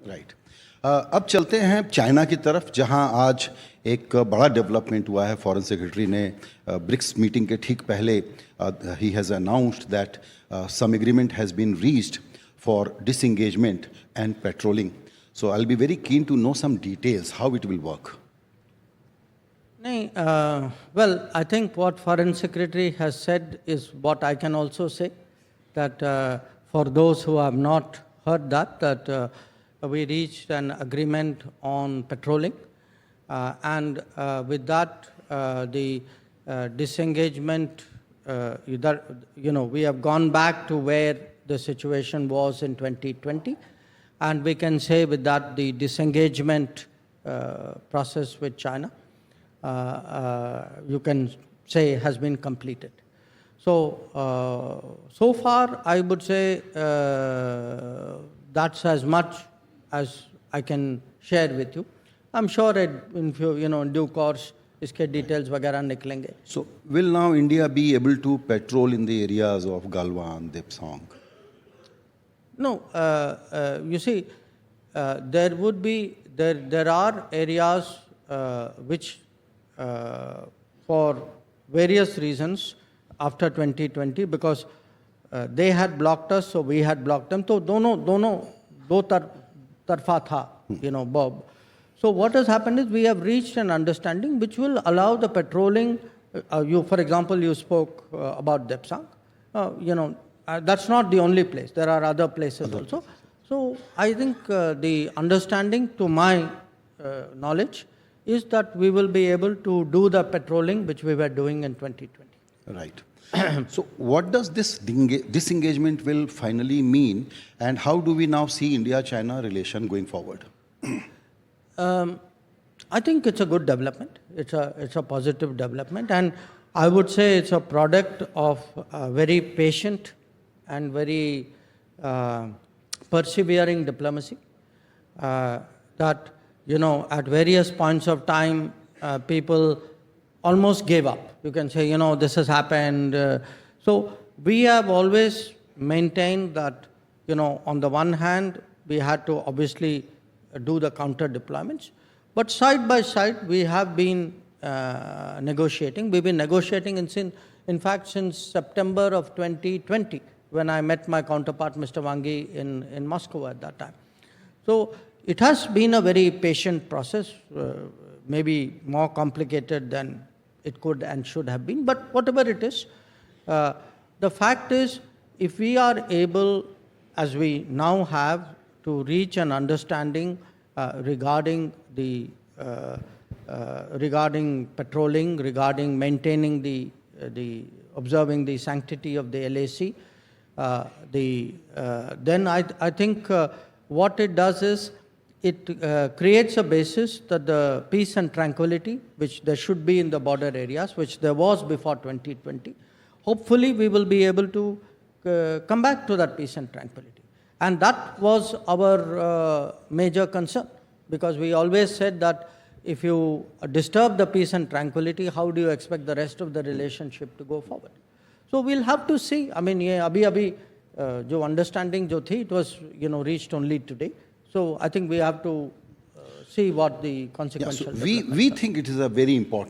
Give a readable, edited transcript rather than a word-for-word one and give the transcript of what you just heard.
Right. अब चलते हैं चाइना की तरफ, जहां आज एक बड़ा डेवलपमेंट हुआ है। फॉरेन सेक्रेटरी ने ब्रिक्स मीटिंग के ठीक पहले ही has announced that some agreement has been reached for disengagement and patrolling. So I will be very keen to know some details how it will work. Well, I think what Foreign Secretary has said is what I can also say, that for those who have not heard that we reached an agreement on patrolling, and with that the disengagement, we have gone back to where the situation was in 2020, and we can say with that the disengagement process with China, you can say has been completed. So, so far I would say that's as much as I can share with you. I'm sure in due course iske details वगैरह निकलेंगे. So, will now India be able to patrol in the areas of Galwan, Dipsang? No, you see, there are areas which for various reasons after 2020, because they had blocked us, so we had blocked them. So दो तरफा था, Bob. So what has happened is we have reached an understanding which will allow the patrolling. For example, you spoke about Depsang. That's not the only place. There are other places also. So I think the understanding, to my knowledge, is that we will be able to do the patrolling which we were doing in 2020. Right. So what does this disengagement will finally mean, and how do we now see India-China relation going forward? I think it's a good development. It's a positive development, and I would say it's a product of very patient and very persevering diplomacy. That at various points of time, people almost gave up. You can say, this has happened. So we have always maintained that, on the one hand, we had to obviously do the counter deployments, but side by side, we have been negotiating. We've been negotiating in fact, since September of 2020, when I met my counterpart, Mr. Wangi, in Moscow at that time. So it has been a very patient process, maybe more complicated than it could and should have been, but whatever it is, the fact is, if we are able, as we now have, to reach an understanding regarding patrolling, regarding maintaining observing the sanctity of the LAC, then I think what it does is, it creates a basis that the peace and tranquility, which there should be in the border areas, which there was before 2020, hopefully we will be able to come back to that peace and tranquility. And that was our major concern, because we always said that if you disturb the peace and tranquility, how do you expect the rest of the relationship to go forward? So we'll have to see. I mean, abhi jo understanding jo thi, it was reached only today. So I think we have to see what the consequences. Yeah, so we think it is a very important